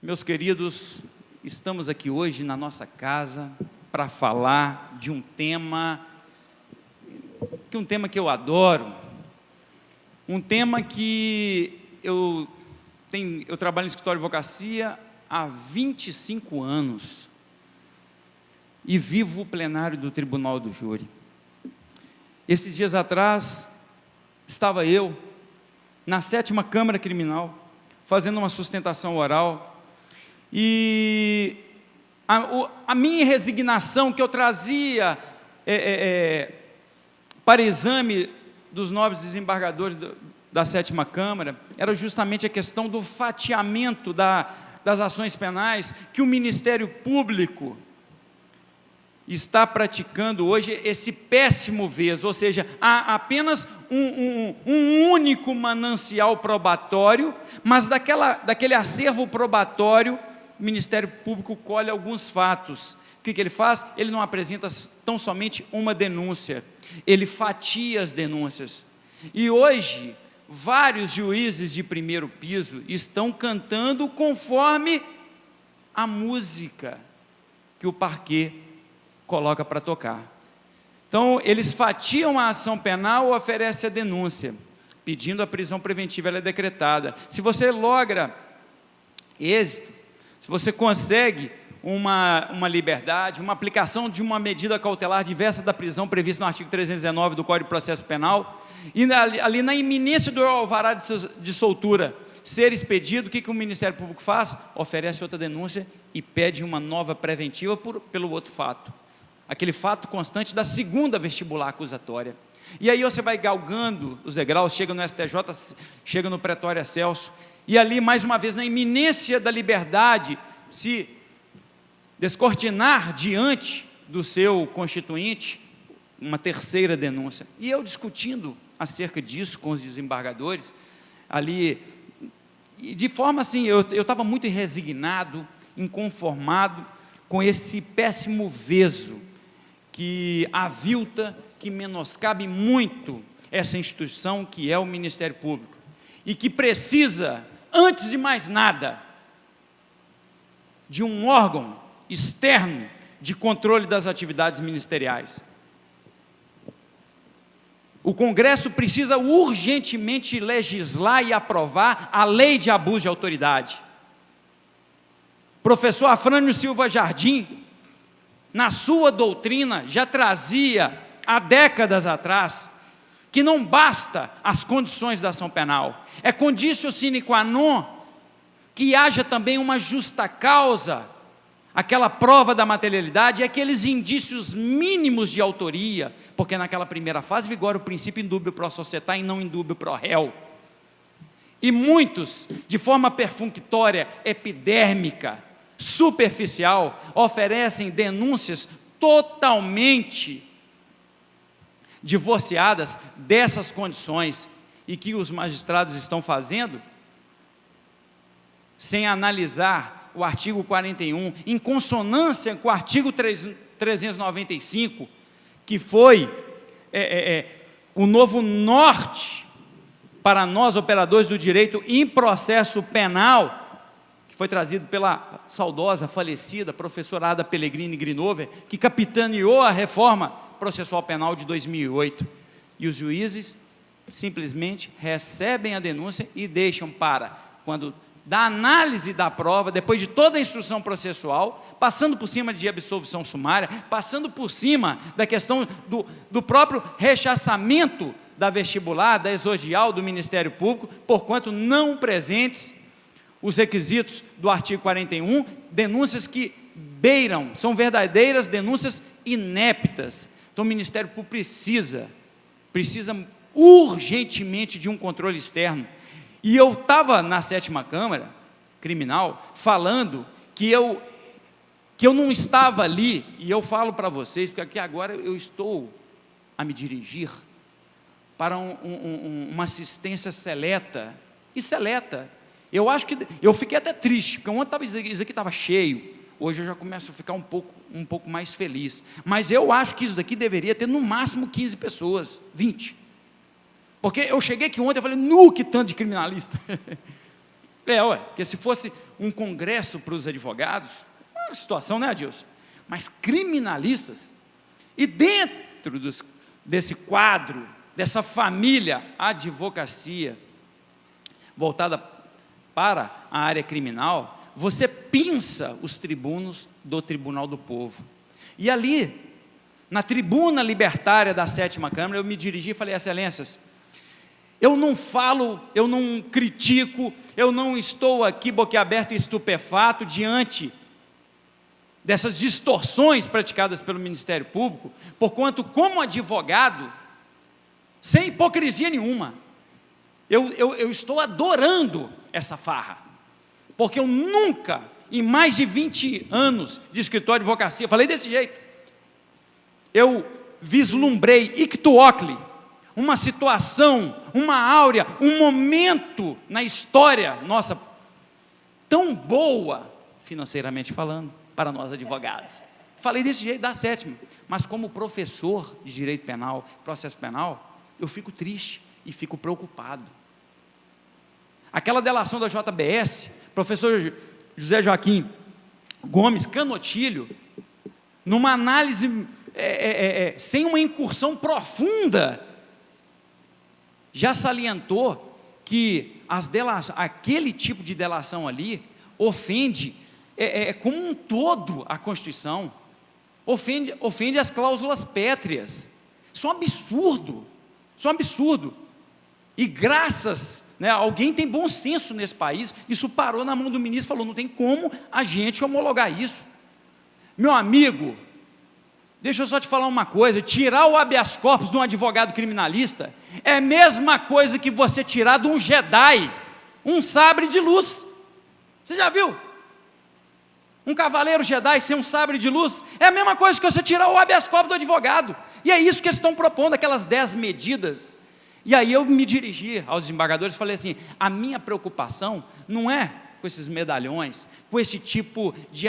Meus queridos, estamos aqui hoje na nossa casa para falar de um tema que eu adoro, um tema que eu trabalho no escritório de advocacia há 25 anos e vivo o plenário do Tribunal do Júri. Esses dias atrás, estava eu na 7ª Câmara Criminal, fazendo uma sustentação oral, e a minha resignação que eu trazia para exame dos nobres desembargadores da 7ª Câmara, era justamente a questão do fatiamento das ações penais que o Ministério Público está praticando hoje, esse péssimo vez, ou seja, há apenas um único manancial probatório, mas daquele acervo probatório, o Ministério Público colhe alguns fatos. O que ele faz? Ele não apresenta tão somente uma denúncia, ele fatia as denúncias. E hoje, vários juízes de primeiro piso estão cantando conforme a música que o parquet coloca para tocar. Então, eles fatiam a ação penal ou oferecem a denúncia, pedindo a prisão preventiva, ela é decretada. Se você logra êxito, se você consegue uma liberdade, uma aplicação de uma medida cautelar diversa da prisão prevista no artigo 319 do Código de Processo Penal, e ali na iminência do alvará de soltura ser expedido, o que o Ministério Público faz? Oferece outra denúncia e pede uma nova preventiva pelo outro fato. Aquele fato constante da segunda vestibular acusatória. E aí você vai galgando os degraus, chega no STJ, chega no Pretório Celso, e ali, mais uma vez, na iminência da liberdade, se descortinar diante do seu constituinte, uma terceira denúncia. E eu discutindo acerca disso com os desembargadores, ali, e de forma assim, eu estava muito resignado, inconformado com esse péssimo veso que avilta, que menoscabe muito essa instituição que é o Ministério Público, e que precisa, antes de mais nada, de um órgão externo de controle das atividades ministeriais. O Congresso precisa urgentemente legislar e aprovar a lei de abuso de autoridade. Professor Afrânio Silva Jardim, na sua doutrina, já trazia, há décadas atrás, que não basta as condições da ação penal, é conditio sine qua non que haja também uma justa causa, aquela prova da materialidade e aqueles indícios mínimos de autoria, porque naquela primeira fase vigora o princípio indúbio pro societá e não indúbio pro réu. E muitos, de forma perfunctória, epidérmica, superficial, oferecem denúncias totalmente divorciadas dessas condições, e que os magistrados estão fazendo sem analisar o artigo 41, em consonância com o artigo 395, que foi o novo norte para nós, operadores do direito em processo penal, que foi trazido pela saudosa, falecida professora Ada Pellegrini Grinover, que capitaneou a reforma processual penal de 2008, e os juízes simplesmente recebem a denúncia e deixam para, quando da análise da prova, depois de toda a instrução processual, passando por cima de absolvição sumária, passando por cima da questão do próprio rechaçamento da vestibular, da exordial do Ministério Público, porquanto não presentes os requisitos do artigo 41, denúncias que beiram, são verdadeiras denúncias ineptas. Então o Ministério Público precisa urgentemente de um controle externo. E eu estava na 7ª Câmara Criminal falando que eu não estava ali, e eu falo para vocês, porque aqui agora eu estou a me dirigir para uma assistência seleta, eu acho que, eu fiquei até triste, porque ontem isso aqui estava cheio, hoje eu já começo a ficar um pouco mais feliz, mas eu acho que isso daqui deveria ter no máximo 15 pessoas, 20, porque eu cheguei aqui ontem e falei, que tanto de criminalista, Porque se fosse um congresso para os advogados, é uma situação, né, Adilson? Mas criminalistas, e dentro desse quadro, dessa família advocacia, voltada para a área criminal, você pinça os tribunos do Tribunal do Povo. E ali, na tribuna libertária da 7ª Câmara, eu me dirigi e falei: excelências, eu não falo, eu não critico, eu não estou aqui boquiaberto e estupefato diante dessas distorções praticadas pelo Ministério Público, porquanto, como advogado, sem hipocrisia nenhuma, eu estou adorando essa farra, porque eu nunca, em mais de 20 anos de escritório de advocacia, falei desse jeito, eu vislumbrei ictu oculi, uma situação, uma áurea, um momento na história nossa, tão boa, financeiramente falando, para nós advogados. Falei desse jeito da 7ª, mas como professor de direito penal, processo penal, eu fico triste e fico preocupado. Aquela delação da JBS, professor José Joaquim Gomes Canotilho, numa análise sem uma incursão profunda, já salientou que aquele tipo de delação ali ofende como um todo a Constituição, ofende as cláusulas pétreas. Isso é um absurdo, e graças, alguém tem bom senso nesse país, isso parou na mão do ministro, falou: não tem como a gente homologar isso. Meu amigo, deixa eu só te falar uma coisa: tirar o habeas corpus de um advogado criminalista é a mesma coisa que você tirar de um Jedi um sabre de luz. Você já viu? Um cavaleiro Jedi sem um sabre de luz é a mesma coisa que você tirar o habeas corpus do advogado. E é isso que eles estão propondo, aquelas 10 medidas. E aí eu me dirigi aos desembargadores e falei assim: a minha preocupação não é com esses medalhões, com esse tipo de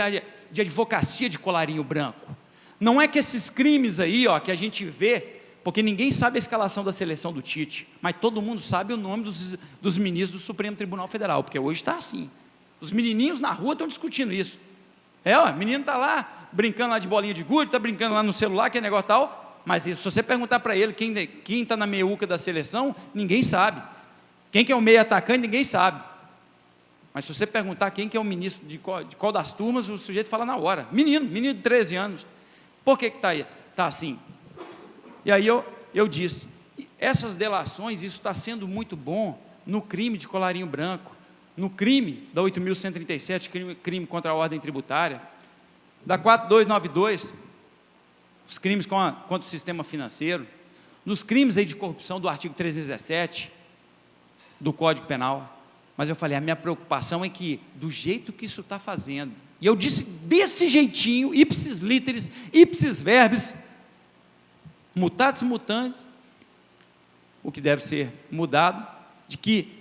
advocacia de colarinho branco. Não é que esses crimes aí, que a gente vê, porque ninguém sabe a escalação da seleção do Tite, mas todo mundo sabe o nome dos ministros do Supremo Tribunal Federal, porque hoje está assim. Os menininhos na rua estão discutindo isso. O menino está lá, brincando lá de bolinha de gude, está brincando lá no celular, que é negócio tal, mas se você perguntar para ele quem está na meiuca da seleção, ninguém sabe. Quem que é o meio atacante, ninguém sabe. Mas se você perguntar quem que é o ministro de qual das turmas, o sujeito fala na hora. Menino de 13 anos. Por que está aí? Está assim. E aí eu disse: essas delações, isso está sendo muito bom no crime de colarinho branco, no crime da 8.137, crime contra a ordem tributária, da 4292, os crimes contra o sistema financeiro, nos crimes aí de corrupção do artigo 317 do Código Penal. Mas eu falei: a minha preocupação é que, do jeito que isso está fazendo, e eu disse desse jeitinho, ipsis literis, ipsis verbis, mutatis mutandis, o que deve ser mudado, de que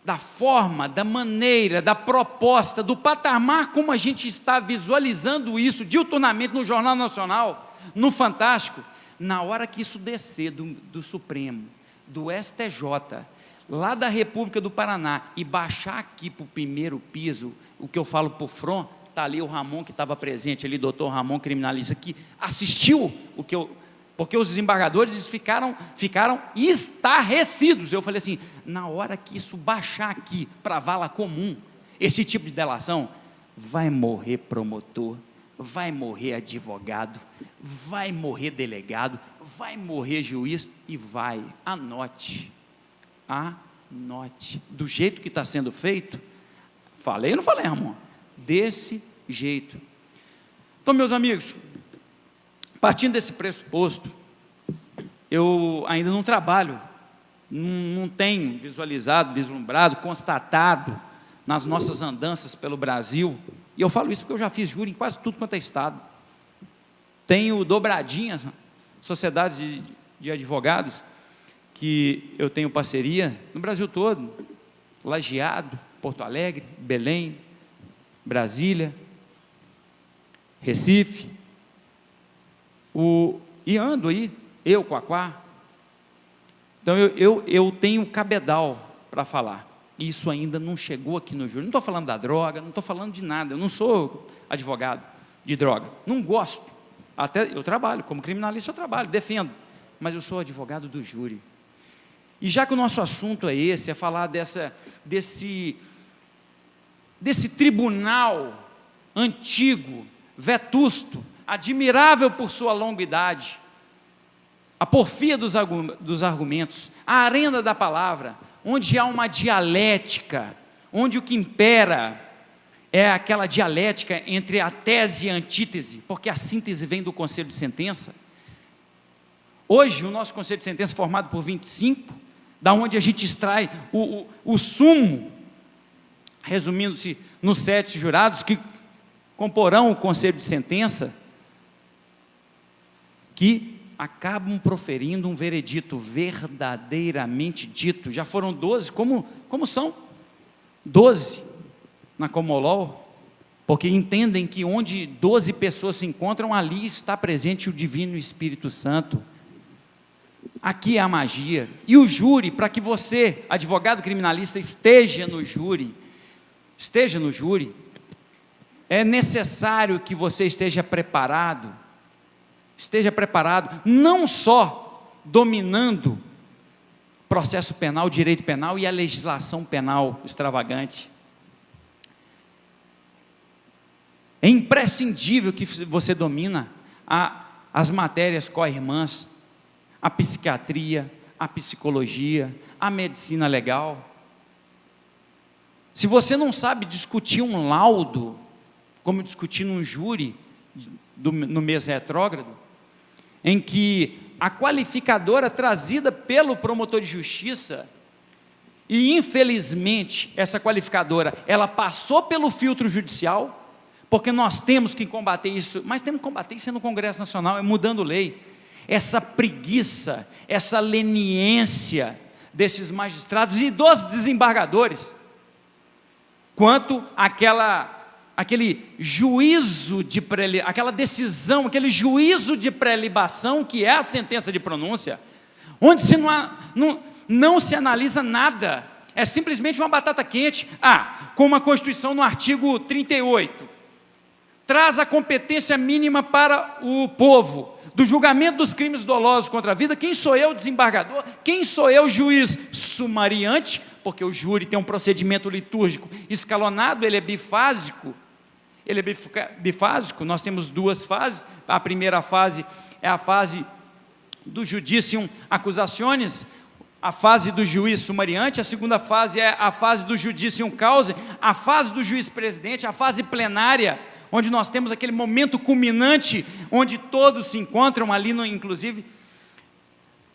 da forma, da maneira, da proposta, do patamar como a gente está visualizando isso diuturnamente no Jornal Nacional, no Fantástico, na hora que isso descer do Supremo, do STJ, lá da República do Paraná, e baixar aqui para o primeiro piso, o que eu falo por front, está ali o Ramon, que estava presente ali, doutor Ramon, criminalista, que assistiu porque os desembargadores ficaram estarrecidos. Eu falei assim: na hora que isso baixar aqui para a vala comum, esse tipo de delação, vai morrer promotor, vai morrer advogado, vai morrer delegado, vai morrer juiz, e vai, anote, do jeito que está sendo feito. Falei ou não falei, Ramon? Desse jeito. Então, meus amigos, partindo desse pressuposto, eu ainda não trabalho, não tenho visualizado, vislumbrado, constatado nas nossas andanças pelo Brasil, e eu falo isso porque eu já fiz júri em quase tudo quanto é estado. Tenho dobradinhas, sociedades de advogados, que eu tenho parceria no Brasil todo, Lajeado, Porto Alegre, Belém, Brasília, Recife, e ando aí, Coaquá. Então eu tenho cabedal para falar, Isso ainda não chegou aqui no júri. Não estou falando da droga, não estou falando de nada. Eu não sou advogado de droga. Não gosto. Até eu trabalho, como criminalista eu trabalho, defendo. Mas eu sou advogado do júri. E já que o nosso assunto é esse, é falar desse tribunal antigo, vetusto, admirável por sua longa idade, a porfia dos argumentos, a arena da palavra, onde há uma dialética, onde o que impera é aquela dialética entre a tese e a antítese, porque a síntese vem do conselho de sentença. Hoje, o nosso conselho de sentença, formado por 25, da onde a gente extrai o sumo, resumindo-se nos 7 jurados que comporão o conselho de sentença, que acabam proferindo um veredito verdadeiramente dito. Já foram 12, como são 12 na Comolol, porque entendem que onde 12 pessoas se encontram, ali está presente o Divino Espírito Santo. Aqui é a magia. E o júri, para que você, advogado criminalista, esteja no júri, é necessário que você esteja preparado, não só dominando processo penal, direito penal e a legislação penal extravagante. É imprescindível que você domina as matérias co-irmãs, a psiquiatria, a psicologia, a medicina legal. Se você não sabe discutir um laudo, como discutir num júri no mês retrógrado, em que a qualificadora trazida pelo promotor de justiça, e infelizmente essa qualificadora, ela passou pelo filtro judicial, porque nós temos que combater isso, mas temos que combater isso no Congresso Nacional, é mudando lei. Essa preguiça, essa leniência desses magistrados e dos desembargadores, quanto aquele juízo de aquela decisão, aquele juízo de prelibação que é a sentença de pronúncia, onde não se analisa nada, é simplesmente uma batata quente. Como a Constituição no artigo 38, traz a competência mínima para o povo, do julgamento dos crimes dolosos contra a vida. Quem sou eu, desembargador? Quem sou eu, juiz sumariante? Porque o júri tem um procedimento litúrgico escalonado, ele é bifásico. Nós temos 2 fases. A primeira fase é a fase do judicium accusationis, a fase do juiz sumariante. A segunda fase é a fase do judicium causa, a fase do juiz presidente, a fase plenária, onde nós temos aquele momento culminante, onde todos se encontram ali, inclusive,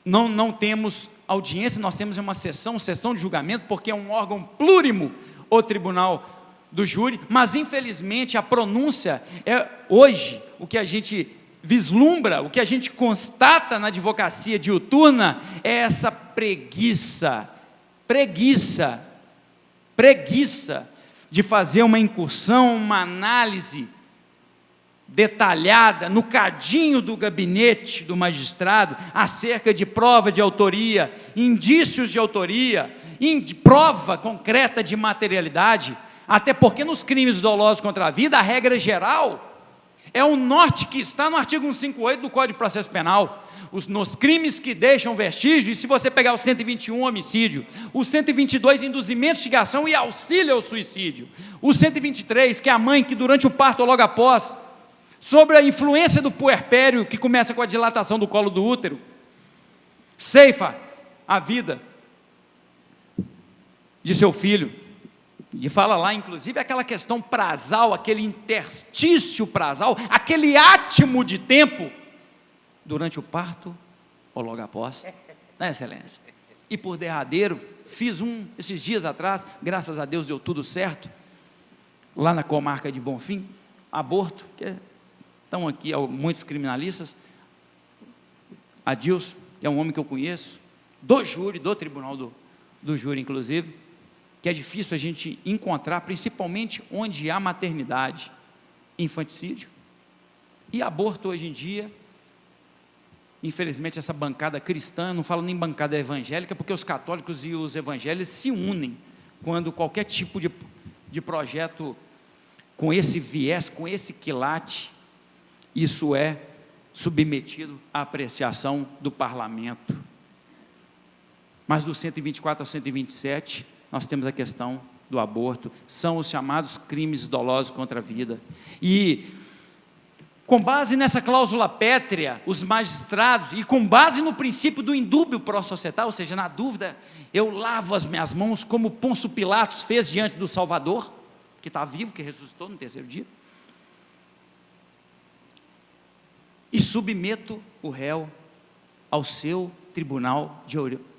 não temos audiência, nós temos uma sessão de julgamento, porque é um órgão plurimo, o tribunal do júri, mas infelizmente a pronúncia é hoje, o que a gente vislumbra, o que a gente constata na advocacia diuturna, é essa preguiça de fazer uma incursão, uma análise detalhada no cadinho do gabinete do magistrado, acerca de prova de autoria, indícios de autoria, prova concreta de materialidade, até porque nos crimes dolosos contra a vida, a regra geral é o norte que está no artigo 158 do Código de Processo Penal, nos crimes que deixam vestígio. E se você pegar o 121, homicídio, o 122, induzimento, instigação e auxílio ao suicídio, o 123, que é a mãe que durante o parto ou logo após, sobre a influência do puerpério, que começa com a dilatação do colo do útero, ceifa a vida de seu filho. E fala lá, inclusive, aquela questão prazal, aquele interstício prazal, aquele átimo de tempo durante o parto ou logo após, né, excelência? E por derradeiro, fiz esses dias atrás, graças a Deus deu tudo certo, lá na comarca de Bonfim, aborto, que estão aqui muitos criminalistas, Adilson, que é um homem que eu conheço, do júri, do tribunal do júri, inclusive, que é difícil a gente encontrar, principalmente onde há maternidade, infanticídio, e aborto hoje em dia. Infelizmente essa bancada cristã, não falo nem bancada evangélica, porque os católicos e os evangélicos se unem quando qualquer tipo de projeto com esse viés, com esse quilate, isso é submetido à apreciação do parlamento. Mas do 124 ao 127, nós temos a questão do aborto, são os chamados crimes dolosos contra a vida. E, com base nessa cláusula pétrea, os magistrados, e com base no princípio do indúbio pró-societal, ou seja, na dúvida, eu lavo as minhas mãos, como Pôncio Pilatos fez diante do Salvador, que está vivo, que ressuscitou no terceiro dia, e submeto o réu ao seu tribunal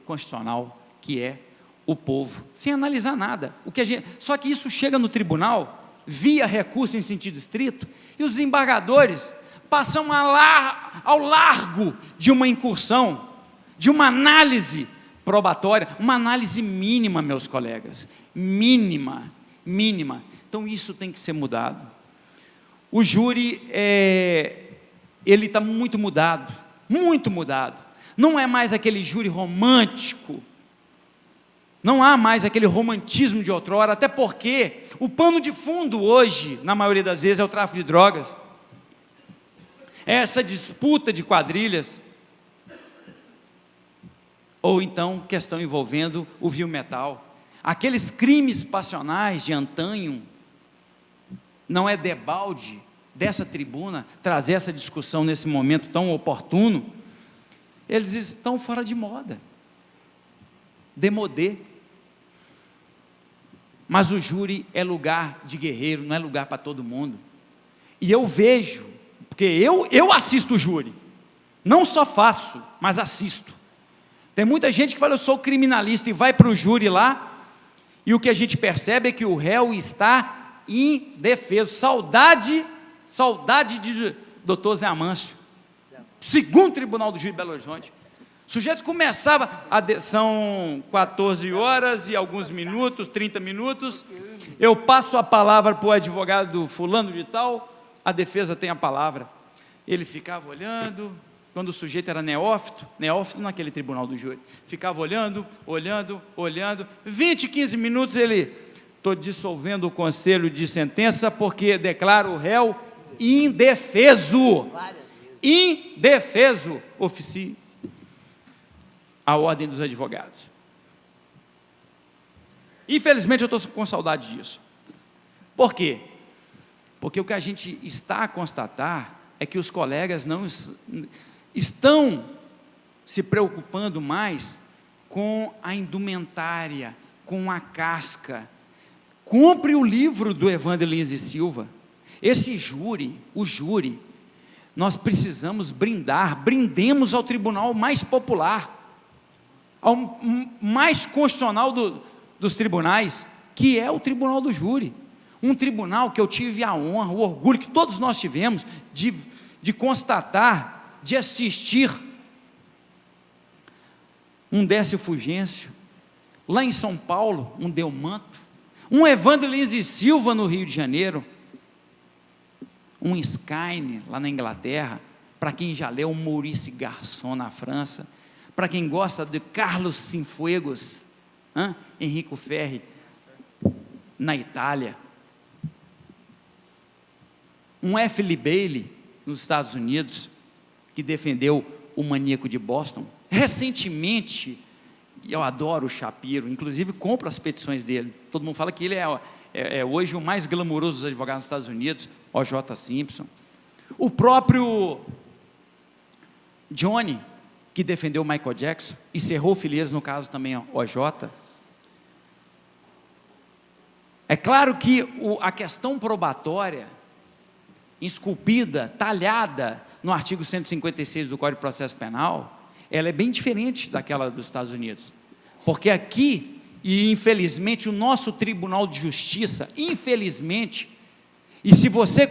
constitucional, que é o povo, sem analisar nada. Só que isso chega no tribunal, via recurso em sentido estrito, e os desembargadores passam ao largo de uma incursão, de uma análise probatória, uma análise mínima, meus colegas, mínima. Então isso tem que ser mudado. O júri, ele está muito mudado, não é mais aquele júri romântico, não há mais aquele romantismo de outrora, até porque o pano de fundo hoje, na maioria das vezes, é o tráfico de drogas, é essa disputa de quadrilhas, ou então questão envolvendo o vil metal, aqueles crimes passionais de antanho. Não é debalde dessa tribuna trazer essa discussão nesse momento tão oportuno. Eles estão fora de moda, demodê. Mas o júri é lugar de guerreiro, não é lugar para todo mundo. E eu vejo, porque eu assisto o júri, não só faço, mas assisto. Tem muita gente que fala, eu sou criminalista, e vai para o júri lá, e o que a gente percebe é que o réu está indefeso. Saudade de doutor Zé Amâncio, segundo tribunal do júri de Belo Horizonte. O sujeito começava, são 14 horas e alguns minutos, 30 minutos, eu passo a palavra para o advogado do fulano de tal, a defesa tem a palavra. Ele ficava olhando, quando o sujeito era neófito naquele tribunal do júri, ficava olhando, 20, 15 minutos ele, estou dissolvendo o conselho de sentença, porque declaro o réu indefeso, oficie a ordem dos advogados. Infelizmente eu estou com saudade disso. Por quê? Porque o que a gente está a constatar é que os colegas não estão se preocupando mais com a indumentária, com a casca. Compre o livro do Evandro Lins e Silva. Esse júri, nós precisamos brindemos ao tribunal mais popular, ao mais constitucional dos tribunais, que é o tribunal do júri. Um tribunal que eu tive a honra, o orgulho que todos nós tivemos de constatar, de assistir um Décio Fulgêncio, lá em São Paulo, um Delmanto, um Evandro Lins e Silva no Rio de Janeiro, um Skine lá na Inglaterra, para quem já leu, um Maurice Garçon na França, para quem gosta de Carlos Cienfuegos, Enrico Ferri na Itália, um F. Lee Bailey nos Estados Unidos, que defendeu o maníaco de Boston. Recentemente, eu adoro o Shapiro, inclusive compro as petições dele, todo mundo fala que ele é hoje o mais glamouroso dos advogados dos Estados Unidos, O.J. Simpson. O próprio Johnny, que defendeu o Michael Jackson, e cerrou fileiras no caso também O.J. É claro que a questão probatória, esculpida, talhada no artigo 156 do Código de Processo Penal, ela é bem diferente daquela dos Estados Unidos, porque aqui, e infelizmente o nosso Tribunal de Justiça, infelizmente, e se você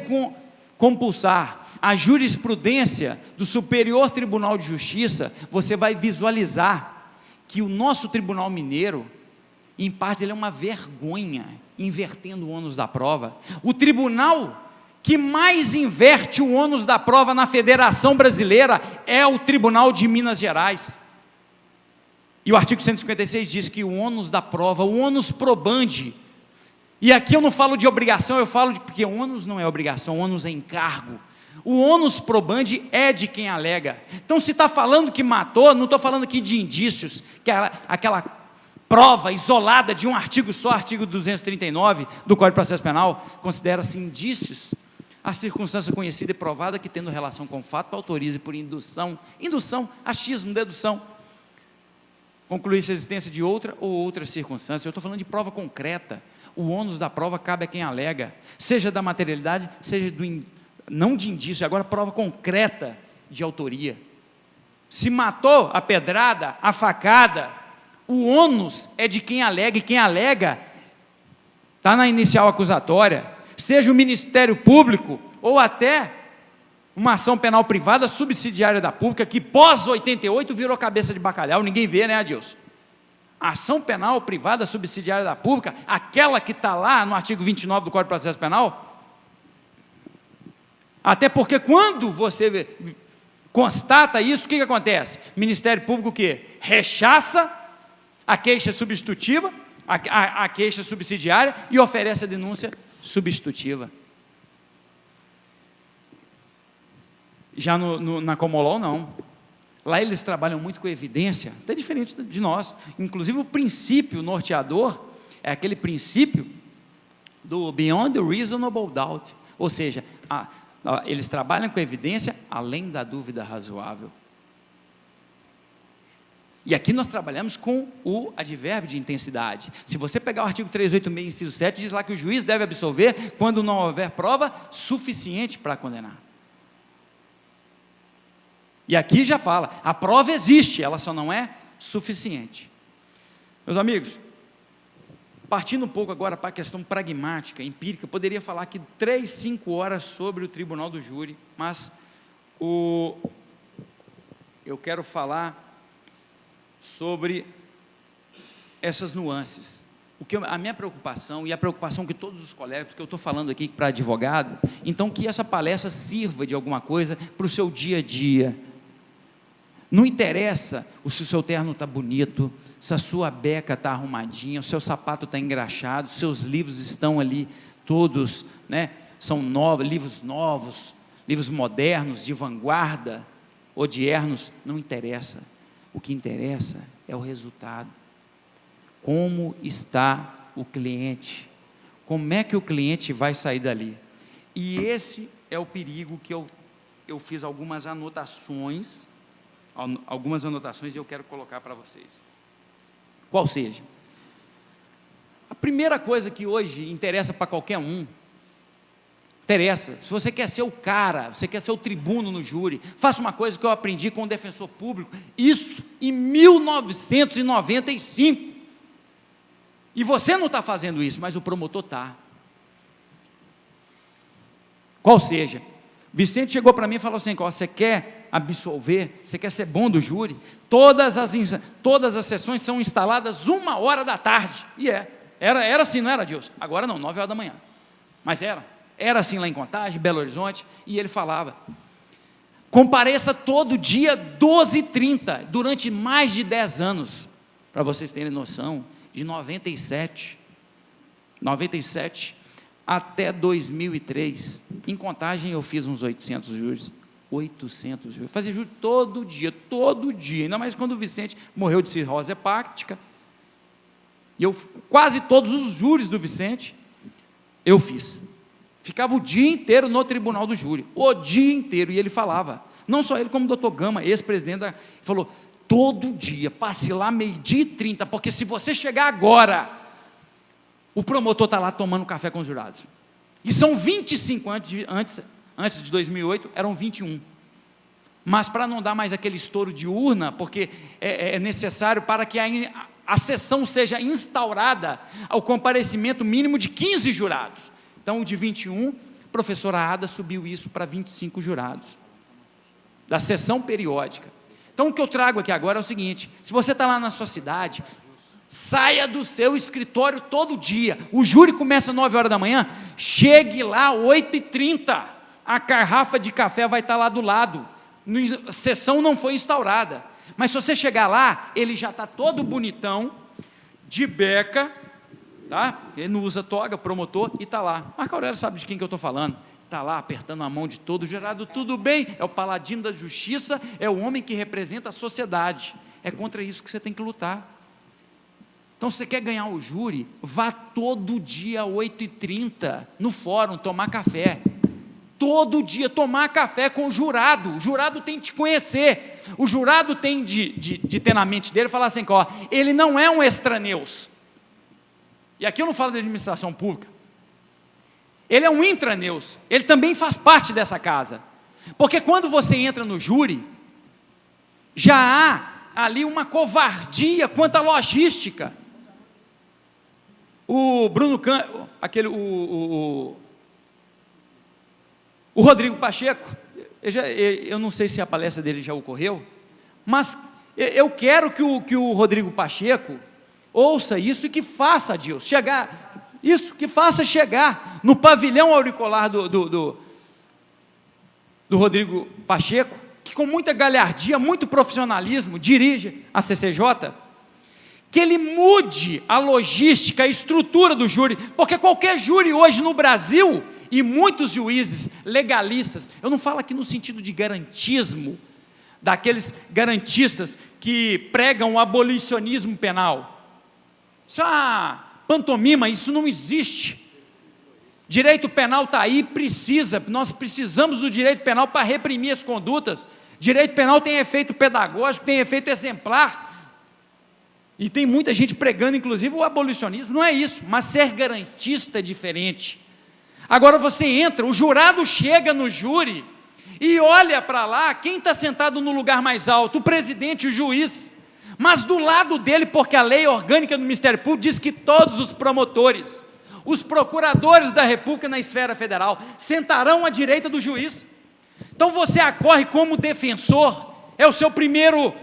compulsar a jurisprudência do Superior Tribunal de Justiça, você vai visualizar que o nosso Tribunal Mineiro, em parte, ele é uma vergonha, invertendo o ônus da prova. O tribunal que mais inverte o ônus da prova na Federação Brasileira é o Tribunal de Minas Gerais. E o artigo 156 diz que o ônus da prova, o ônus probandi, e aqui eu não falo de obrigação, eu falo de, porque o ônus não é obrigação, o ônus é encargo. O ônus probandi é de quem alega. Então, se está falando que matou, não estou falando aqui de indícios, que é aquela prova isolada de um artigo só, artigo 239 do Código de Processo Penal, considera-se indícios a circunstância conhecida e provada que, tendo relação com o fato, autorize por indução, achismo, dedução, concluir-se a existência de outra ou outras circunstâncias. Eu estou falando de prova concreta. O ônus da prova cabe a quem alega, seja da materialidade, seja não de indício, agora prova concreta de autoria. Se matou a pedrada, a facada, o ônus é de quem alega, e quem alega está na inicial acusatória, seja o Ministério Público, ou até uma ação penal privada subsidiária da pública, que pós-88 virou cabeça de bacalhau, ninguém vê, né, Adilson? A ação penal privada subsidiária da pública, aquela que está lá no artigo 29 do Código de Processo Penal, até porque quando você constata isso, o que acontece? O Ministério Público o quê? Rechaça a queixa substitutiva, a queixa subsidiária, e oferece a denúncia substitutiva. Já na Comolol, não. Lá eles trabalham muito com evidência, até diferente de nós. Inclusive o princípio norteador é aquele princípio do beyond the reasonable doubt, ou seja, eles trabalham com evidência além da dúvida razoável. E aqui nós trabalhamos com o advérbio de intensidade. Se você pegar o artigo 386, inciso 7, diz lá que o juiz deve absolver quando não houver prova suficiente para condenar. E aqui já fala, a prova existe, ela só não é suficiente. Meus amigos, partindo um pouco agora para a questão pragmática, empírica, eu poderia falar aqui 3, 5 horas sobre o tribunal do júri, mas eu quero falar sobre essas nuances. A minha preocupação, e a preocupação que todos os colegas, que eu estou falando aqui para advogado, então que essa palestra sirva de alguma coisa para o seu dia a dia. Não interessa se o seu terno está bonito, se a sua beca está arrumadinha, o seu sapato está engraxado, seus livros estão ali todos, né, são livros novos, livros modernos, de vanguarda, odiernos, não interessa. O que interessa é o resultado. Como está o cliente? Como é que o cliente vai sair dali? E esse é o perigo que eu fiz algumas anotações e eu quero colocar para vocês. Qual seja? A primeira coisa que hoje interessa para qualquer um, se você quer ser o cara, você quer ser o tribuno no júri, faça uma coisa que eu aprendi com o defensor público, isso em 1995, e você não está fazendo isso, mas o promotor está. Qual seja? Vicente chegou para mim e falou assim, você quer absolver, você quer ser bom do júri, todas as sessões são instaladas 1h da tarde, e era assim, não era, Adilson? Agora não, 9h da manhã, mas era assim lá em Contagem, Belo Horizonte, e ele falava, compareça todo dia 12h30, durante mais de 10 anos, para vocês terem noção, de 97 até 2003, em Contagem eu fiz uns 800 júris, fazia júri todo dia, ainda mais quando o Vicente morreu de cirrose hepática, e quase todos os júris do Vicente, eu fiz. Ficava o dia inteiro no tribunal do júri, o dia inteiro, e ele falava, não só ele, como o doutor Gama, ex-presidente, falou, todo dia, passe lá 12h30, porque se você chegar agora, o promotor está lá tomando café com os jurados, e são 25, antes de 2008, eram 21, mas para não dar mais aquele estouro de urna, porque é necessário para que a sessão seja instaurada, ao comparecimento mínimo de 15 jurados, então, de 21, a professora Ada subiu isso para 25 jurados, da sessão periódica. Então, o que eu trago aqui agora é o seguinte, se você está lá na sua cidade, saia do seu escritório todo dia, o júri começa às 9h da manhã, chegue lá às 8h30, a garrafa de café vai estar lá do lado, a sessão não foi instaurada, Mas se você chegar lá, ele já está todo bonitão, de beca, tá? Ele não usa toga, promotor, e está lá. Marco Aurélio sabe de quem que eu estou falando. Está lá apertando a mão de todo jurado, tudo bem, é o paladino da justiça, é o homem que representa a sociedade. É contra isso que você tem que lutar. Então, se você quer ganhar o júri, vá todo dia às 8h30 no fórum tomar café. Todo dia tomar café com o jurado tem que te conhecer, o jurado tem de ter na mente dele, falar assim, ó, ele não é um extraneus, e aqui eu não falo de administração pública, ele é um intraneus, ele também faz parte dessa casa, porque quando você entra no júri, já há ali uma covardia quanto à logística. O Bruno o Rodrigo Pacheco, eu não sei se a palestra dele já ocorreu, mas eu quero que o Rodrigo Pacheco ouça isso e que faça, Adilson, que faça chegar no pavilhão auricular do Rodrigo Pacheco, que com muita galhardia, muito profissionalismo, dirige a CCJ, que ele mude a logística, a estrutura do júri, porque qualquer júri hoje no Brasil, e muitos juízes legalistas, eu não falo aqui no sentido de garantismo, daqueles garantistas que pregam o abolicionismo penal, isso é uma pantomima, isso não existe. Direito penal está aí, nós precisamos do direito penal para reprimir as condutas. Direito penal tem efeito pedagógico, tem efeito exemplar, e tem muita gente pregando inclusive o abolicionismo, não é isso, mas ser garantista é diferente. Agora você entra, o jurado chega no júri, e olha para lá, quem está sentado no lugar mais alto? O presidente, o juiz, mas do lado dele, porque a lei orgânica do Ministério Público diz que todos os promotores, os procuradores da República na esfera federal, sentarão à direita do juiz. Então você acorre como defensor, é o seu primeiro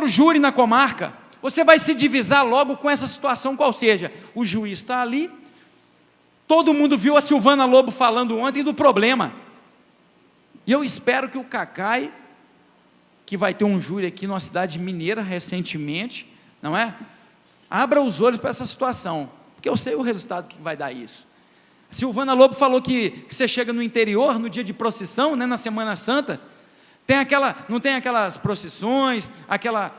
júri na comarca, você vai se divisar logo com essa situação, qual seja, o juiz está ali, todo mundo viu a Silvana Lobo falando ontem do problema, e eu espero que o Cacai, que vai ter um júri aqui numa cidade mineira recentemente, não é? Abra os olhos para essa situação, porque eu sei o resultado que vai dar isso. A Silvana Lobo falou que você chega no interior, no dia de procissão, né, na Semana Santa, não tem aquelas procissões,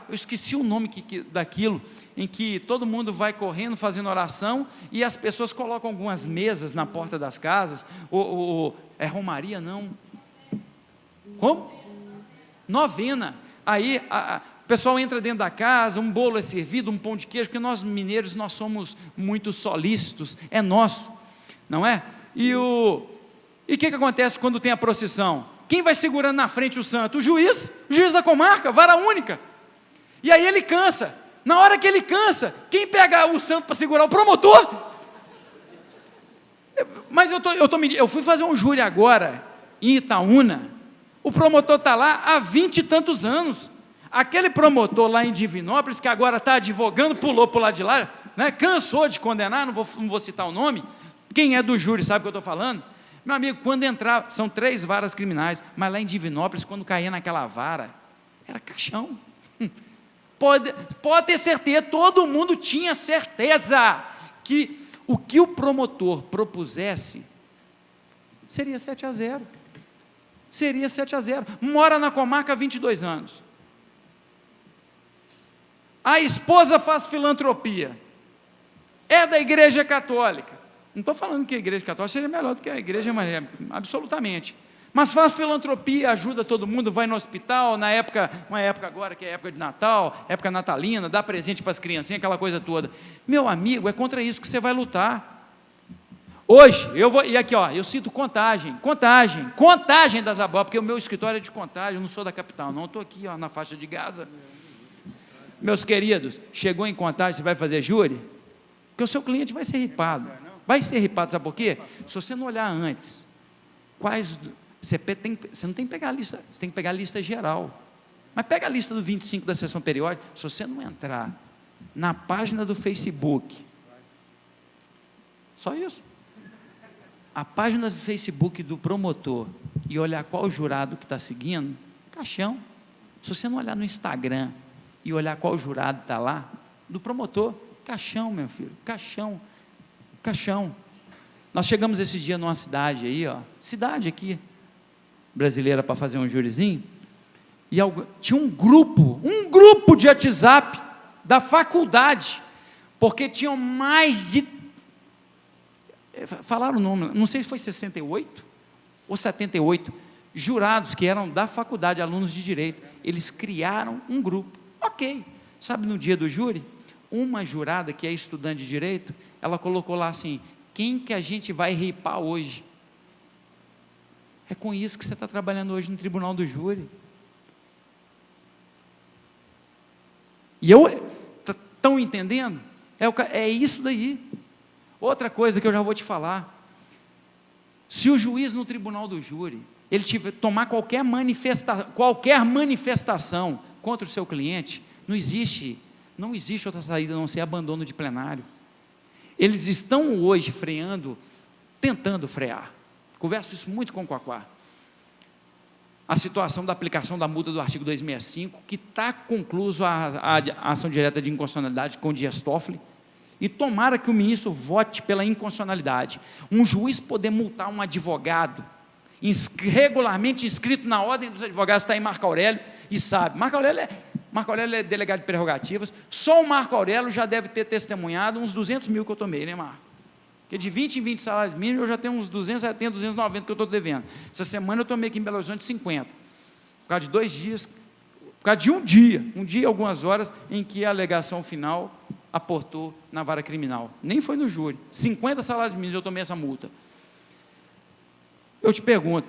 eu esqueci o nome daquilo, em que todo mundo vai correndo, fazendo oração, e as pessoas colocam algumas mesas na porta das casas, é romaria não? Como? Novena. Aí o pessoal entra dentro da casa, um bolo é servido, um pão de queijo, porque nós mineiros, nós somos muito solícitos, é nosso, não é? E o que acontece quando tem a procissão? Quem vai segurando na frente o santo? O juiz da comarca, vara única, e aí ele cansa, na hora que ele cansa, quem pega o santo para segurar? O promotor. Mas eu fui fazer um júri agora, em Itaúna, o promotor está lá há 20 e tantos anos, aquele promotor lá em Divinópolis, que agora está advogando, pulou para o lado de lá, né, cansou de condenar, não vou citar o nome, quem é do júri sabe o que eu estou falando, meu amigo, quando entrar, são 3 varas criminais, mas lá em Divinópolis, quando caía naquela vara, era caixão, pode ter certeza, todo mundo tinha certeza, que o que o promotor propusesse, seria 7-0, seria 7-0, mora na comarca há 22 anos, a esposa faz filantropia, é da igreja católica, não estou falando que a igreja católica seja melhor do que a igreja evangélica, absolutamente, mas faz filantropia, ajuda todo mundo, vai no hospital, uma época agora que é época de Natal, época natalina, dá presente para as criancinhas, aquela coisa toda, meu amigo, é contra isso que você vai lutar. Hoje, e aqui ó, eu cito Contagem das Abóboras, porque o meu escritório é de Contagem, eu não sou da capital não, estou aqui ó, na faixa de Gaza. Meus queridos, chegou em Contagem, você vai fazer júri? Porque o seu cliente vai ser ripado, sabe por quê? Se você não olhar antes, você não tem que pegar a lista, você tem que pegar a lista geral, mas pega a lista do 25 da sessão periódica, se você não entrar na página do Facebook, só isso, a página do Facebook do promotor, e olhar qual jurado que está seguindo, caixão, Se você não olhar no Instagram e olhar qual jurado está lá, do promotor, caixão, meu filho, caixão, caixão. Nós chegamos esse dia numa cidade aí, cidade aqui, brasileira, para fazer um jurizinho, e tinha um grupo de WhatsApp da faculdade, porque tinham mais de, falaram o nome, não sei se foi 68 ou 78, jurados que eram da faculdade, alunos de direito. Eles criaram um grupo, ok, sabe, no dia do júri, uma jurada que é estudante de direito, ela colocou lá assim: quem que a gente vai ripar hoje? É com isso que você está trabalhando hoje no tribunal do júri. E estão entendendo? É isso daí. Outra coisa que eu já vou te falar: se o juiz no tribunal do júri, ele tomar qualquer manifestação contra o seu cliente, não existe outra saída a não ser abandono de plenário. Eles estão hoje tentando frear. Converso isso muito com o Quaquá. A situação da aplicação da multa do artigo 265, que está concluso a ação direta de inconstitucionalidade com o Dias Toffoli, e tomara que o ministro vote pela inconstitucionalidade. Um juiz poder multar um advogado, regularmente inscrito na ordem dos advogados, está em Marco Aurélio, e sabe, Marco Aurélio é delegado de prerrogativas, só o Marco Aurélio já deve ter testemunhado uns 200 mil que eu tomei, né, Marco? Porque de 20 em 20 salários mínimos, eu já tenho uns 270, 290 que eu estou devendo. Essa semana eu tomei aqui em Belo Horizonte 50, por causa de 2 dias, por causa de um dia e algumas horas, em que a alegação final aportou na vara criminal, nem foi no júri, 50 salários mínimos eu tomei essa multa. Eu te pergunto,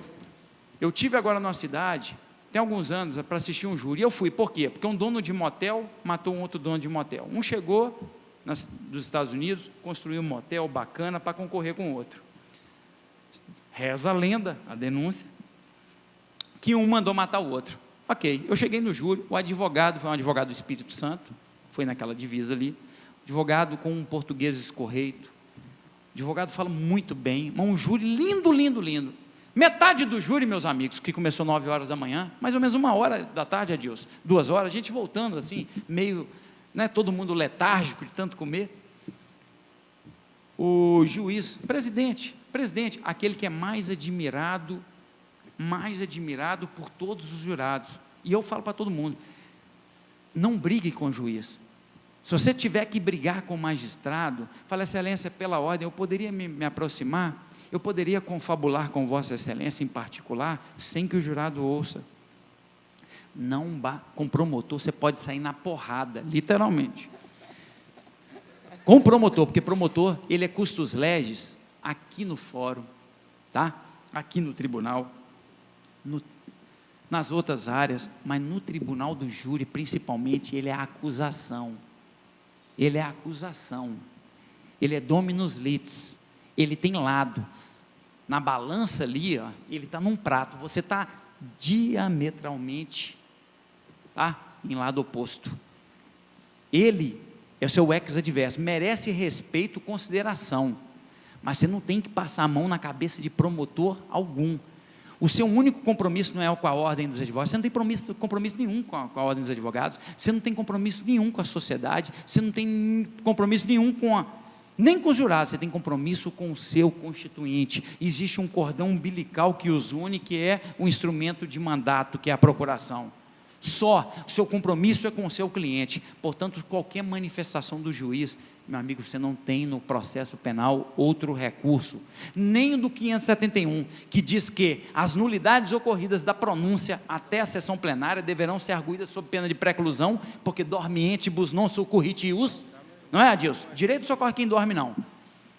eu tive agora numa cidade, tem alguns anos, para assistir um júri, e eu fui, por quê? Porque um dono de motel matou um outro dono de motel, um chegou dos Estados Unidos, construiu um motel bacana para concorrer com o outro, reza a lenda, a denúncia, que um mandou matar o outro. Ok, eu cheguei no júri, o advogado foi um advogado do Espírito Santo, foi naquela divisa ali, advogado com um português escorreito, advogado fala muito bem, mas um júri lindo, lindo, lindo. Metade do júri, meus amigos, que começou 9 horas da manhã, mais ou menos 1 hora da tarde, Adilson, 2 horas, a gente voltando assim, meio, todo mundo letárgico de tanto comer. O juiz, presidente, aquele que é mais admirado por todos os jurados, e eu falo para todo mundo, não brigue com o juiz. Se você tiver que brigar com o magistrado, fala: excelência, pela ordem, eu poderia me aproximar, eu poderia confabular com vossa excelência em particular, sem que o jurado ouça. Não com promotor, você pode sair na porrada, literalmente. Com promotor, porque promotor, ele é custos legis, aqui no fórum, tá? Aqui no tribunal, nas outras áreas, mas no tribunal do júri, principalmente, ele é a acusação. Ele é a acusação, ele é dominus litis, ele tem lado, na balança ali, ele está num prato, você está diametralmente, em lado oposto. Ele é o seu ex-adverso, merece respeito e consideração, mas você não tem que passar a mão na cabeça de promotor algum. O seu único compromisso não é com a ordem dos advogados, você não tem compromisso nenhum com a ordem dos advogados, você não tem compromisso nenhum com a sociedade, você não tem compromisso nenhum nem com os jurados, você tem compromisso com o seu constituinte. Existe um cordão umbilical que os une, que é um instrumento de mandato, que é a procuração. Só o seu compromisso é com o seu cliente. Portanto, qualquer manifestação do juiz, meu amigo, você não tem no processo penal outro recurso, nem do 571, que diz que as nulidades ocorridas da pronúncia até a sessão plenária deverão ser arguidas sob pena de preclusão, porque dormientibus non succurrit ius, não é, Adilson? Direito socorre quem dorme, não.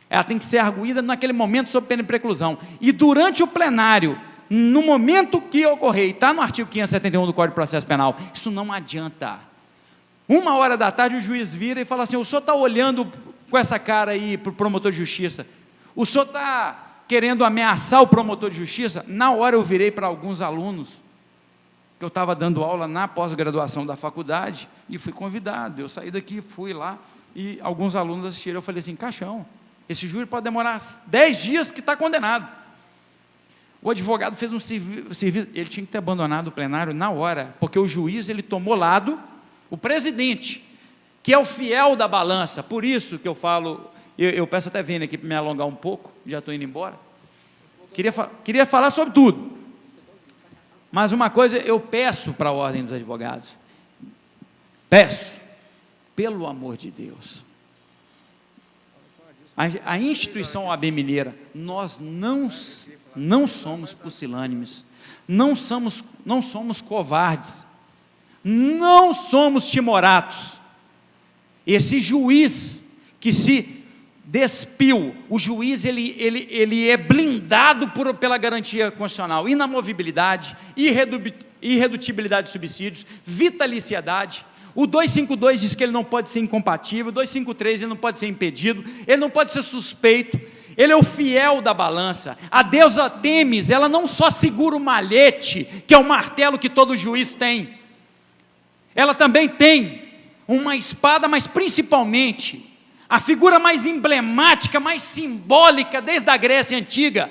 Ela tem que ser arguída naquele momento sob pena de preclusão, e durante o plenário, no momento que ocorrer, e está no artigo 571 do Código de Processo Penal, isso não adianta. 1 hora da tarde o juiz vira e fala assim: o senhor está olhando com essa cara aí para o promotor de justiça, o senhor está querendo ameaçar o promotor de justiça? Na hora eu virei para alguns alunos, que eu estava dando aula na pós-graduação da faculdade, e fui convidado, eu saí daqui, fui lá, e alguns alunos assistiram, eu falei assim: caixão, esse júri pode demorar 10 dias que está condenado. O advogado fez um serviço, ele tinha que ter abandonado o plenário na hora, porque o juiz, ele tomou lado, o presidente, que é o fiel da balança. Por isso que eu falo, eu peço até Vênia aqui para me alongar um pouco, já estou indo embora. Queria falar sobre tudo, mas uma coisa eu peço para a ordem dos advogados, peço, pelo amor de Deus, a instituição OAB Mineira, nós não somos pusilânimes, não somos covardes, não somos timoratos. Esse juiz que se despiu, o juiz ele é blindado pela garantia constitucional, inamovibilidade, irredutibilidade de subsídios, vitaliciedade. O 252 diz que ele não pode ser incompatível, o 253 ele não pode ser impedido, ele não pode ser suspeito, ele é o fiel da balança. A deusa Temis, ela não só segura o malhete, que é o martelo que todo juiz tem, ela também tem uma espada, mas principalmente, a figura mais emblemática, mais simbólica, desde a Grécia Antiga,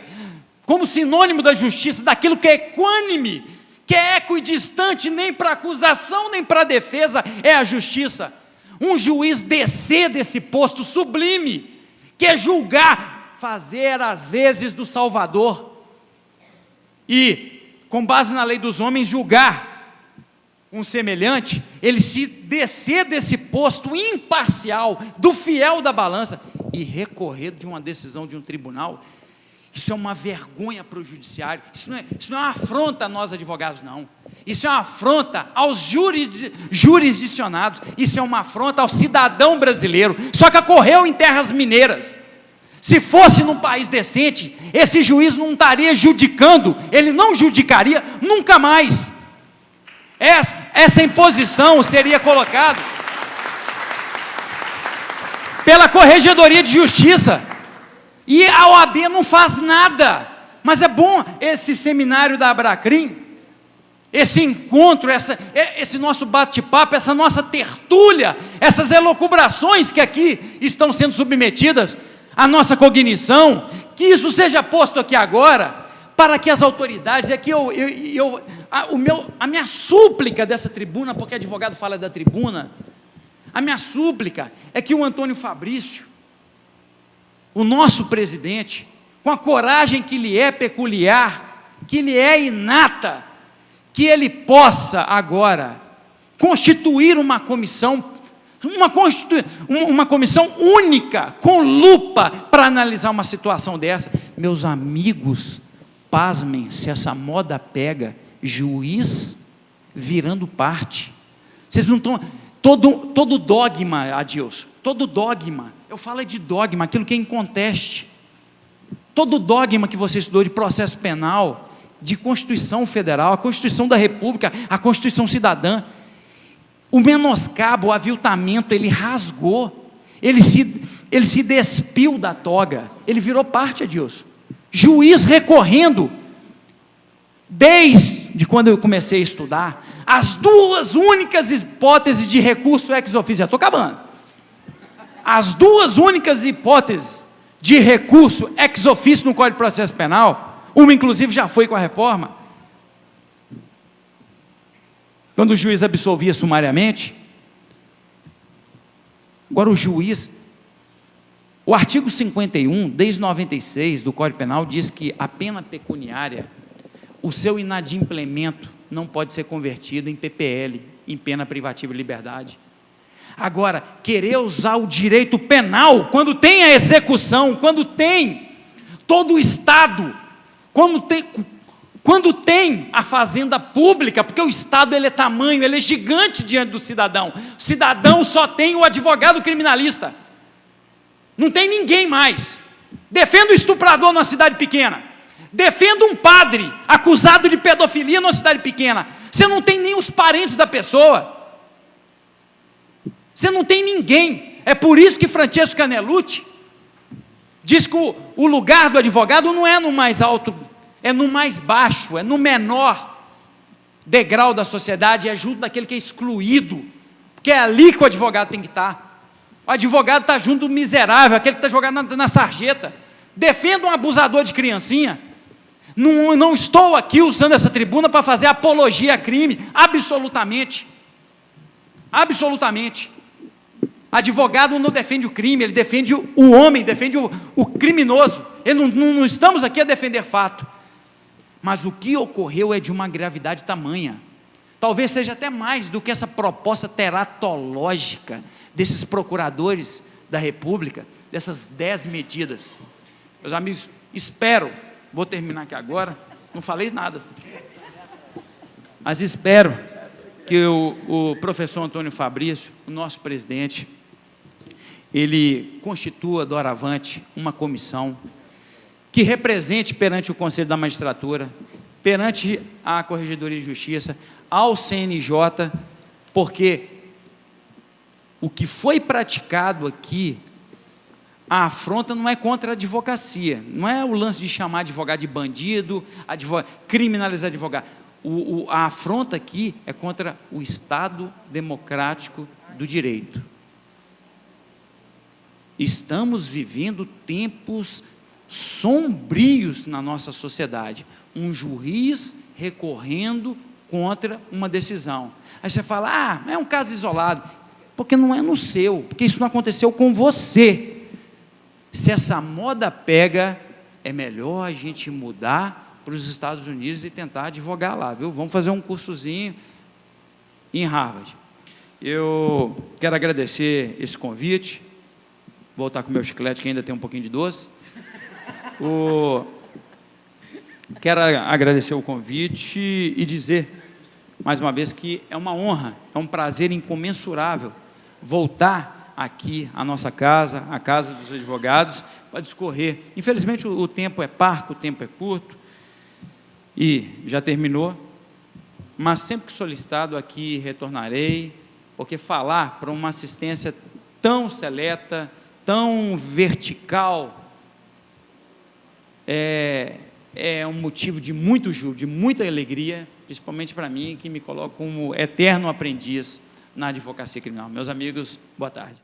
como sinônimo da justiça, daquilo que é equânime, que é equidistante, nem para acusação, nem para defesa, é a justiça. Um juiz descer desse posto sublime, que é julgar, fazer as vezes do Salvador, e, com base na lei dos homens, julgar um semelhante, ele se descer desse posto imparcial, do fiel da balança, e recorrer de uma decisão de um tribunal, isso é uma vergonha para o judiciário, isso não é uma afronta a nós advogados, não, isso é uma afronta aos jurisdicionados, isso é uma afronta ao cidadão brasileiro, só que ocorreu em terras mineiras. Se fosse num país decente, esse juiz não estaria judicando, ele não judicaria nunca mais. Essa imposição seria colocada pela Corregedoria de Justiça, e a OAB não faz nada. Mas é bom esse seminário da Abracrim, esse encontro, esse nosso bate-papo, essa nossa tertúlia, essas elucubrações que aqui estão sendo submetidas à nossa cognição, que isso seja posto aqui agora, para que as autoridades, e aqui a minha súplica dessa tribuna, porque advogado fala da tribuna, a minha súplica é que o Antônio Fabrício, o nosso presidente, com a coragem que lhe é peculiar, que lhe é inata, que ele possa agora constituir uma comissão única, com lupa, para analisar uma situação dessa. Meus amigos, pasmem, se essa moda pega, juiz virando parte. Vocês não estão... Todo dogma, Adilson, todo dogma, eu falo de dogma, aquilo que é inconteste. Todo dogma que você estudou de processo penal, de Constituição Federal, a Constituição da República, a Constituição Cidadã, o menoscabo, o aviltamento, ele rasgou, ele se despiu da toga, ele virou parte, Adilson. Juiz recorrendo, desde quando eu comecei a estudar, as duas únicas hipóteses de recurso ex officio, já estou acabando, as duas únicas hipóteses de recurso ex officio no Código de Processo Penal, uma inclusive já foi com a reforma, quando o juiz absolvia sumariamente. Agora o juiz, o artigo 51, desde 96 do Código Penal, diz que a pena pecuniária, o seu inadimplemento não pode ser convertido em PPL, em pena privativa de liberdade. Agora, querer usar o direito penal, quando tem a execução, quando tem todo o Estado, quando tem a fazenda pública, porque o Estado ele é tamanho, ele é gigante diante do cidadão. O cidadão só tem o advogado criminalista, não tem ninguém mais. Defenda o estuprador numa cidade pequena, defenda um padre acusado de pedofilia numa cidade pequena, você não tem nem os parentes da pessoa, você não tem ninguém. É por isso que Francesco Canelucci diz que o lugar do advogado não é no mais alto, é no mais baixo, é no menor degrau da sociedade, é junto daquele que é excluído, porque é ali que o advogado tem que estar. O advogado está junto do miserável, aquele que está jogado na sarjeta. Defenda um abusador de criancinha, Não estou aqui usando essa tribuna para fazer apologia a crime, absolutamente. Absolutamente. Advogado não defende o crime, ele defende o homem, defende o criminoso. Não estamos aqui a defender fato. Mas o que ocorreu é de uma gravidade tamanha. Talvez seja até mais do que essa proposta teratológica desses procuradores da República, dessas 10 medidas. Meus amigos, espero, vou terminar aqui agora, não falei nada, mas espero que o professor Antônio Fabrício, o nosso presidente, ele constitua doravante uma comissão que represente perante o Conselho da Magistratura, perante a Corregedoria de Justiça, ao CNJ, porque o que foi praticado aqui, a afronta não é contra a advocacia, não é o lance de chamar advogado de bandido, criminalizar advogado. A afronta aqui é contra o Estado democrático do direito. Estamos vivendo tempos sombrios na nossa sociedade. Um juiz recorrendo contra uma decisão. Aí você fala, é um caso isolado. Porque não é no seu, porque isso não aconteceu com você. Se essa moda pega, é melhor a gente mudar para os Estados Unidos e tentar advogar lá, viu? Vamos fazer um cursozinho em Harvard. Eu quero agradecer esse convite. Vou voltar com o meu chiclete, que ainda tem um pouquinho de doce. Quero agradecer o convite e dizer, mais uma vez, que é uma honra, é um prazer incomensurável voltar aqui à nossa casa, a casa dos advogados, para discorrer. Infelizmente o tempo é parco, o tempo é curto, e já terminou, mas sempre que solicitado aqui retornarei, porque falar para uma assistência tão seleta, tão vertical, é um motivo de muito júbilo, de muita alegria, principalmente para mim, que me coloco como eterno aprendiz na advocacia criminal. Meus amigos, boa tarde.